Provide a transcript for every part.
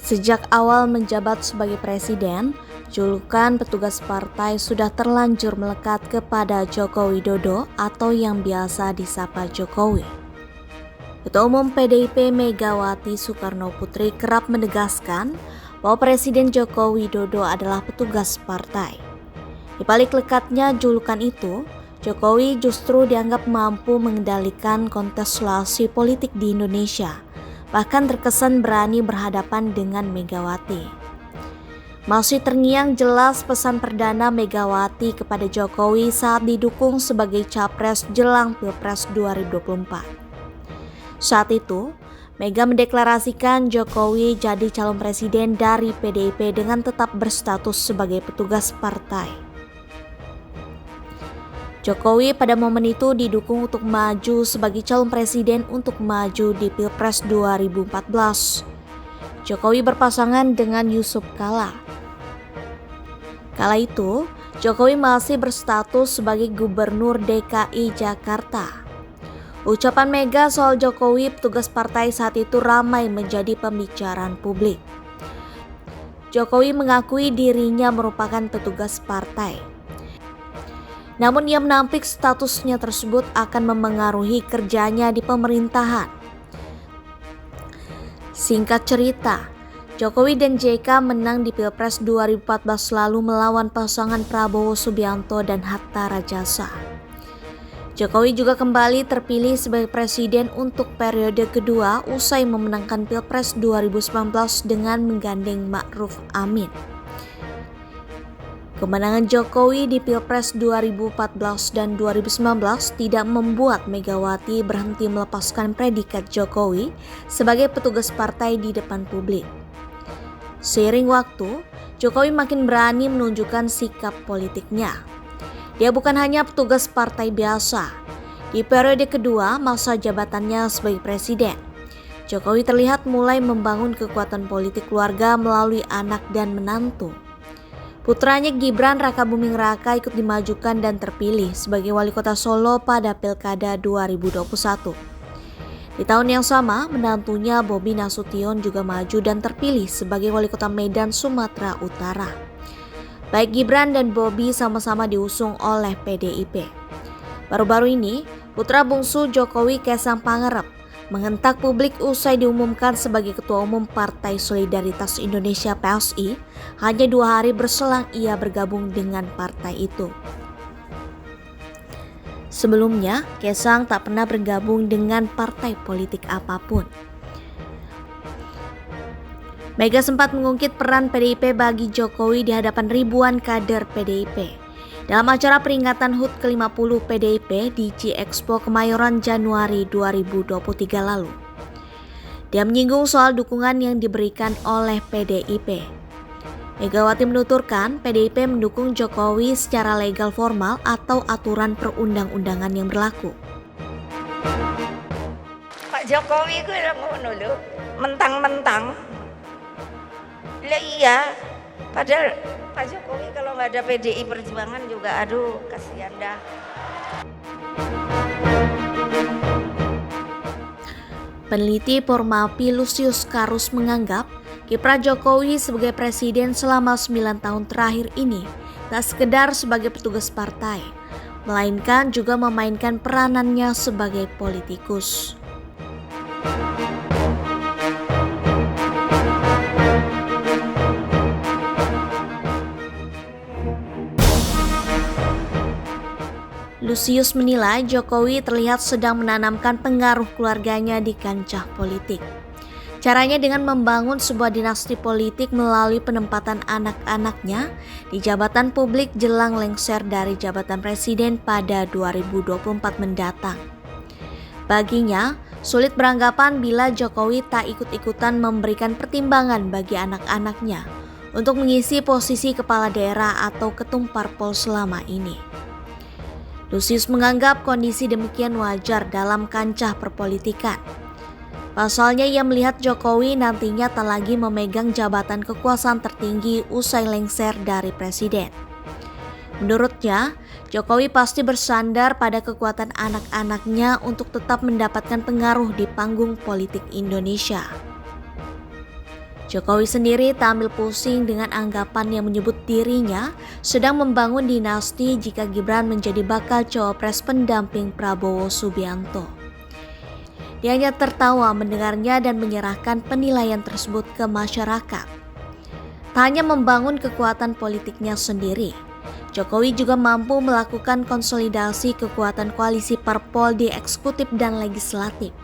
Sejak awal menjabat sebagai presiden, julukan petugas partai sudah terlanjur melekat kepada Joko Widodo atau yang biasa disapa Jokowi. Ketua Umum PDIP Megawati Soekarno Putri kerap menegaskan bahwa Presiden Joko Widodo adalah petugas partai. Di balik lekatnya julukan itu, Jokowi justru dianggap mampu mengendalikan kontestasi politik di Indonesia, bahkan terkesan berani berhadapan dengan Megawati. Masih terngiang jelas pesan perdana Megawati kepada Jokowi saat didukung sebagai capres jelang Pilpres 2024. Saat itu, Mega mendeklarasikan Jokowi jadi calon presiden dari PDIP dengan tetap berstatus sebagai petugas partai. Jokowi pada momen itu didukung untuk maju sebagai calon presiden untuk maju di Pilpres 2014. Jokowi berpasangan dengan Yusuf Kala. Kala itu, Jokowi masih berstatus sebagai Gubernur DKI Jakarta. Ucapan Mega soal Jokowi petugas partai saat itu ramai menjadi pembicaraan publik. Jokowi mengakui dirinya merupakan petugas partai. Namun ia menampik statusnya tersebut akan memengaruhi kerjanya di pemerintahan. Singkat cerita, Jokowi dan JK menang di Pilpres 2014 lalu melawan pasangan Prabowo Subianto dan Hatta Rajasa. Jokowi juga kembali terpilih sebagai presiden untuk periode kedua usai memenangkan Pilpres 2019 dengan menggandeng Ma'ruf Amin. Kemenangan Jokowi di Pilpres 2014 dan 2019 tidak membuat Megawati berhenti melepaskan predikat Jokowi sebagai petugas partai di depan publik. Seiring waktu, Jokowi makin berani menunjukkan sikap politiknya. Dia bukan hanya petugas partai biasa. Di periode kedua masa jabatannya sebagai presiden, Jokowi terlihat mulai membangun kekuatan politik keluarga melalui anak dan menantu. Putranya Gibran Rakabuming Raka ikut dimajukan dan terpilih sebagai wali kota Solo pada Pilkada 2021. Di tahun yang sama, menantunya Bobi Nasution juga maju dan terpilih sebagai wali kota Medan, Sumatera Utara. Baik Gibran dan Bobi sama-sama diusung oleh PDIP. Baru-baru ini, putra bungsu Jokowi Kaisang Pangarep menghentak publik usai diumumkan sebagai Ketua Umum Partai Solidaritas Indonesia (PSI) hanya 2 hari berselang ia bergabung dengan partai itu. Sebelumnya, Kaisang tak pernah bergabung dengan partai politik apapun. Mega sempat mengungkit peran PDIP bagi Jokowi di hadapan ribuan kader PDIP. Dalam acara peringatan HUT ke-50 PDIP di G-Expo Kemayoran Januari 2023 lalu. Dia menyinggung soal dukungan yang diberikan oleh PDIP. Megawati menuturkan PDIP mendukung Jokowi secara legal formal atau aturan perundang-undangan yang berlaku. Pak Jokowi itu ngono lho, mentang-mentang. Lah iya, padahal Pak Jokowi kalau nggak ada PDI Perjuangan juga aduh kasihan dah. Peneliti Formapi Lusius Karus menganggap kiprah Jokowi sebagai presiden selama 9 tahun terakhir ini tak sekedar sebagai petugas partai, melainkan juga memainkan peranannya sebagai politikus. Lusius menilai Jokowi terlihat sedang menanamkan pengaruh keluarganya di kancah politik. Caranya dengan membangun sebuah dinasti politik melalui penempatan anak-anaknya di jabatan publik jelang lengser dari jabatan presiden pada 2024 mendatang. Baginya, sulit beranggapan bila Jokowi tak ikut-ikutan memberikan pertimbangan bagi anak-anaknya untuk mengisi posisi kepala daerah atau ketum parpol selama ini. Lusius menganggap kondisi demikian wajar dalam kancah perpolitikan. Pasalnya ia melihat Jokowi nantinya tak lagi memegang jabatan kekuasaan tertinggi usai lengser dari presiden. Menurutnya, Jokowi pasti bersandar pada kekuatan anak-anaknya untuk tetap mendapatkan pengaruh di panggung politik Indonesia. Jokowi sendiri tak ambil pusing dengan anggapan yang menyebut dirinya sedang membangun dinasti jika Gibran menjadi bakal cawapres pendamping Prabowo Subianto. Dia hanya tertawa mendengarnya dan menyerahkan penilaian tersebut ke masyarakat. Tak hanya membangun kekuatan politiknya sendiri, Jokowi juga mampu melakukan konsolidasi kekuatan koalisi parpol di eksekutif dan legislatif.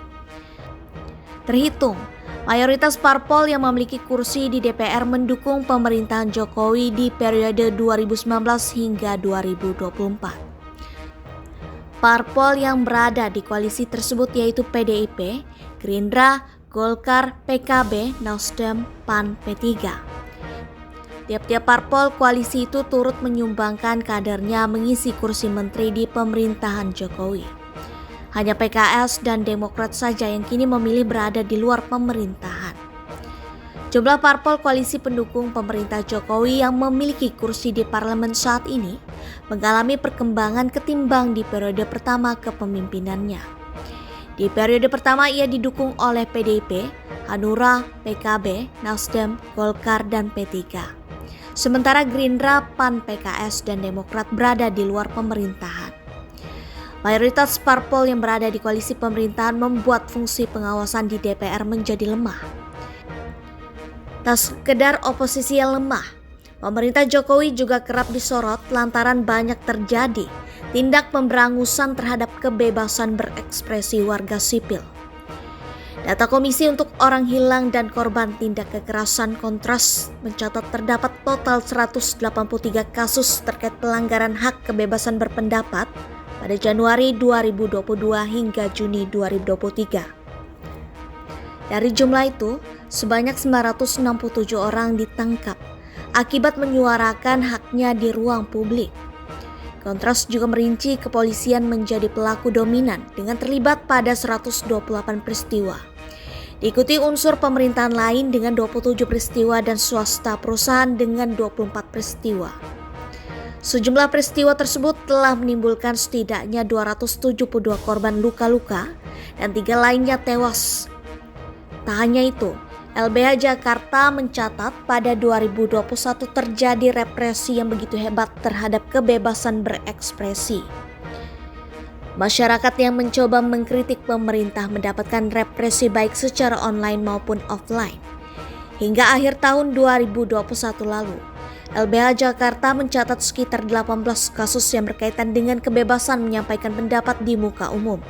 Terhitung, mayoritas parpol yang memiliki kursi di DPR mendukung pemerintahan Jokowi di periode 2019 hingga 2024. Parpol yang berada di koalisi tersebut yaitu PDIP, Gerindra, Golkar, PKB, Nasdem, PAN, P3. Tiap-tiap parpol koalisi itu turut menyumbangkan kadernya mengisi kursi menteri di pemerintahan Jokowi. Hanya PKS dan Demokrat saja yang kini memilih berada di luar pemerintahan. Jumlah parpol koalisi pendukung pemerintah Jokowi yang memiliki kursi di parlemen saat ini mengalami perkembangan ketimbang di periode pertama kepemimpinannya. Di periode pertama ia didukung oleh PDIP, Hanura, PKB, Nasdem, Golkar, dan P3. Sementara Gerindra, PAN, PKS, dan Demokrat berada di luar pemerintahan. Mayoritas parpol yang berada di koalisi pemerintahan membuat fungsi pengawasan di DPR menjadi lemah. Tak sekedar oposisi yang lemah, pemerintah Jokowi juga kerap disorot lantaran banyak terjadi tindak pemberangusan terhadap kebebasan berekspresi warga sipil. Data Komisi untuk Orang Hilang dan Korban Tindak Kekerasan Kontras mencatat terdapat total 183 kasus terkait pelanggaran hak kebebasan berpendapat pada Januari 2022 hingga Juni 2023. Dari jumlah itu, sebanyak 967 orang ditangkap akibat menyuarakan haknya di ruang publik. Kontras juga merinci kepolisian menjadi pelaku dominan dengan terlibat pada 128 peristiwa. Diikuti unsur pemerintahan lain dengan 27 peristiwa dan swasta perusahaan dengan 24 peristiwa. Sejumlah peristiwa tersebut telah menimbulkan setidaknya 272 korban luka-luka dan 3 lainnya tewas. Tak hanya itu, LBH Jakarta mencatat pada 2021 terjadi represi yang begitu hebat terhadap kebebasan berekspresi. Masyarakat yang mencoba mengkritik pemerintah mendapatkan represi baik secara online maupun offline. Hingga akhir tahun 2021 lalu, LBH Jakarta mencatat sekitar 18 kasus yang berkaitan dengan kebebasan menyampaikan pendapat di muka umum.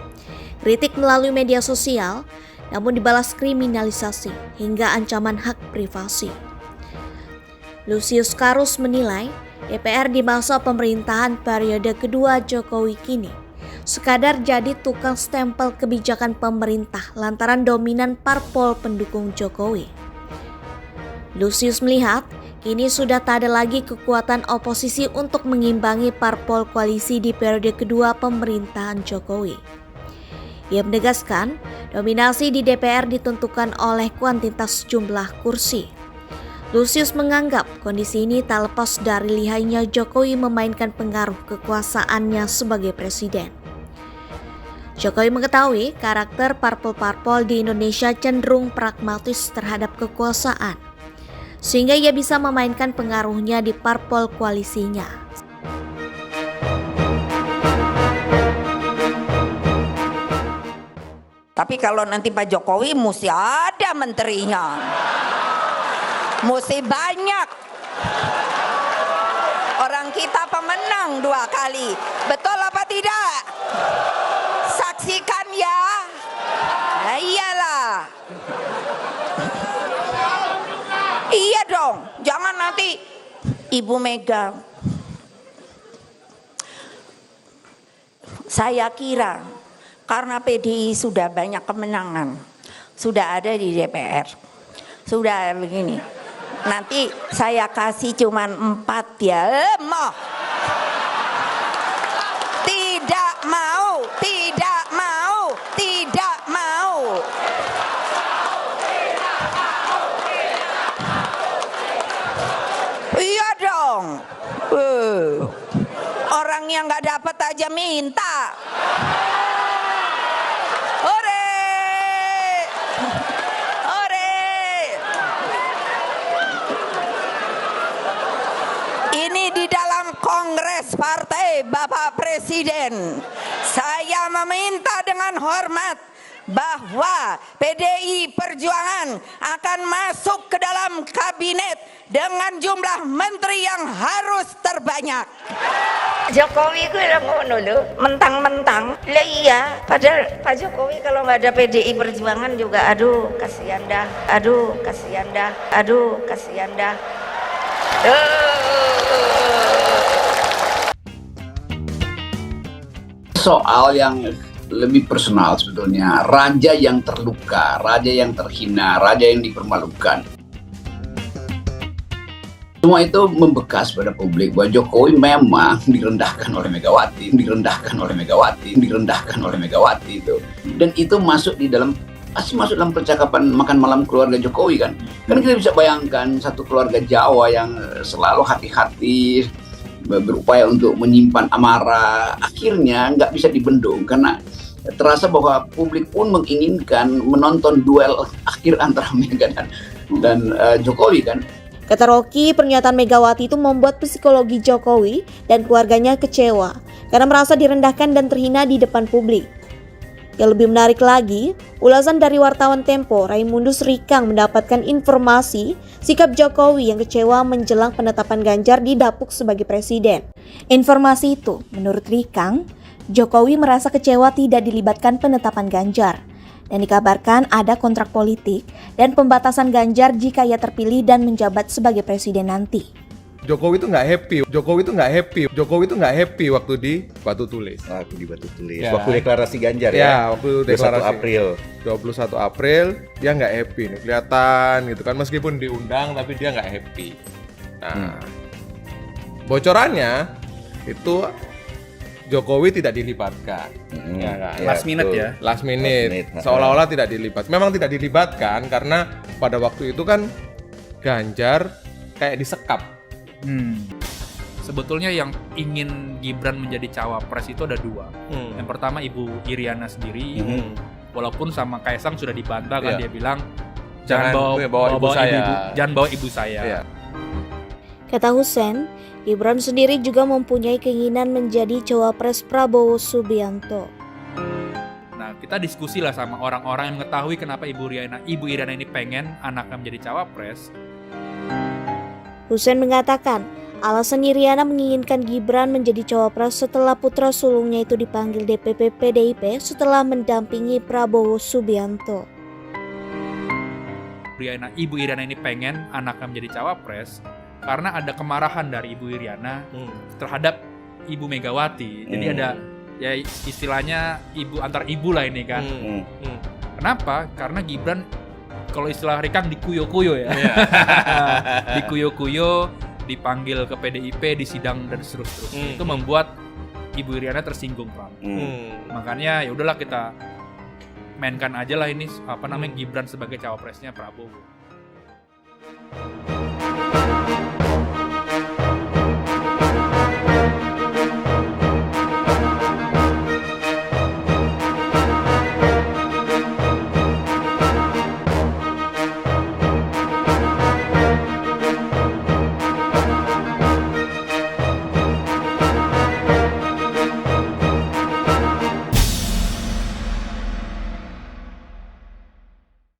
Kritik melalui media sosial, namun dibalas kriminalisasi hingga ancaman hak privasi. Lucius Karus menilai DPR di masa pemerintahan periode kedua Jokowi kini sekadar jadi tukang stempel kebijakan pemerintah lantaran dominan parpol pendukung Jokowi. Lucius melihat kini sudah tak ada lagi kekuatan oposisi untuk mengimbangi parpol koalisi di periode kedua pemerintahan Jokowi. Ia menegaskan, dominasi di DPR ditentukan oleh kuantitas jumlah kursi. Lucius menganggap kondisi ini tak lepas dari lihainya Jokowi memainkan pengaruh kekuasaannya sebagai presiden. Jokowi mengetahui karakter parpol-parpol di Indonesia cenderung pragmatis terhadap kekuasaan, sehingga ia bisa memainkan pengaruhnya di parpol koalisinya. Tapi kalau nanti Pak Jokowi mesti ada menterinya, mesti banyak. Orang kita pemenang 2 kali, betul apa tidak? Saksikan ya. Nah, iyalah. Iya dong, jangan nanti Ibu Mega. Saya kira karena PDI sudah banyak kemenangan, sudah ada di DPR, sudah begini. Nanti saya kasih cuman 4 ya, mau. Tidak mau, tidak mau, tidak mau. Iya dong. Orang yang nggak dapat aja minta. Ore, ore. Kongres Partai Bapak Presiden, saya meminta dengan hormat bahwa PDI Perjuangan akan masuk ke dalam kabinet dengan jumlah menteri yang harus terbanyak. Jokowi gue lah ngono lho, mentang-mentang. Lah iya, padahal Pak Jokowi kalau nggak ada PDI Perjuangan juga aduh kasihan dah. Soal yang lebih personal sebetulnya, raja yang terluka, raja yang terhina, raja yang dipermalukan. Semua itu membekas pada publik bahwa Jokowi memang direndahkan oleh Megawati itu. Dan itu masuk dalam percakapan makan malam keluarga Jokowi kan. Kan kita bisa bayangkan satu keluarga Jawa yang selalu hati-hati, berupaya untuk menyimpan amarah, akhirnya nggak bisa dibendung karena terasa bahwa publik pun menginginkan menonton duel akhir antara Mega dan Jokowi kan. Kata Rocky, pernyataan Megawati itu membuat psikologi Jokowi dan keluarganya kecewa karena merasa direndahkan dan terhina di depan publik. Yang lebih menarik lagi, ulasan dari wartawan Tempo, Raimundus Rikang mendapatkan informasi sikap Jokowi yang kecewa menjelang penetapan Ganjar didapuk sebagai presiden. Informasi itu, menurut Rikang, Jokowi merasa kecewa tidak dilibatkan penetapan Ganjar. Dan dikabarkan ada kontrak politik dan pembatasan Ganjar jika ia terpilih dan menjabat sebagai presiden nanti. Jokowi itu nggak happy waktu di Batu Tulis. Ya. Waktu deklarasi Ganjar ya. Waktu deklarasi 21 April. 21 April dia nggak happy nih, kelihatan gitu kan, meskipun diundang tapi dia nggak happy. Nah, bocorannya itu Jokowi tidak dilibatkan. Ya kan? Last minute. Seolah-olah tidak dilibatkan. Memang tidak dilibatkan karena pada waktu itu kan Ganjar kayak disekap. Sebetulnya yang ingin Gibran menjadi cawapres itu ada dua. Yang pertama Ibu Iriana sendiri, walaupun sama Kaisang sudah dibantah kan, dia bilang jangan bawa ibu saya. Ya. Kata Hussein, Gibran sendiri juga mempunyai keinginan menjadi cawapres Prabowo Subianto. Nah, kita diskusi lah sama orang-orang yang mengetahui kenapa Ibu Iriana ini pengen anaknya menjadi cawapres. Hussein mengatakan, alasan Iriana menginginkan Gibran menjadi cawapres setelah putra sulungnya itu dipanggil DPP PDIP setelah mendampingi Prabowo Subianto. Ibu Iriana ini pengen anaknya menjadi cawapres karena ada kemarahan dari Ibu Iriana terhadap Ibu Megawati. Jadi ada ya istilahnya antar ibu lah ini kan. Kenapa? Karena Gibran kalau istilah Rikang dikuyo-kuyo ya. Dikuyo-kuyo, dipanggil ke PDIP, disidang dan seterusnya. Itu membuat Ibu Iriana tersinggung, Pak. Makanya ya udahlah kita mainkan aja lah ini Gibran sebagai cawapresnya Prabowo.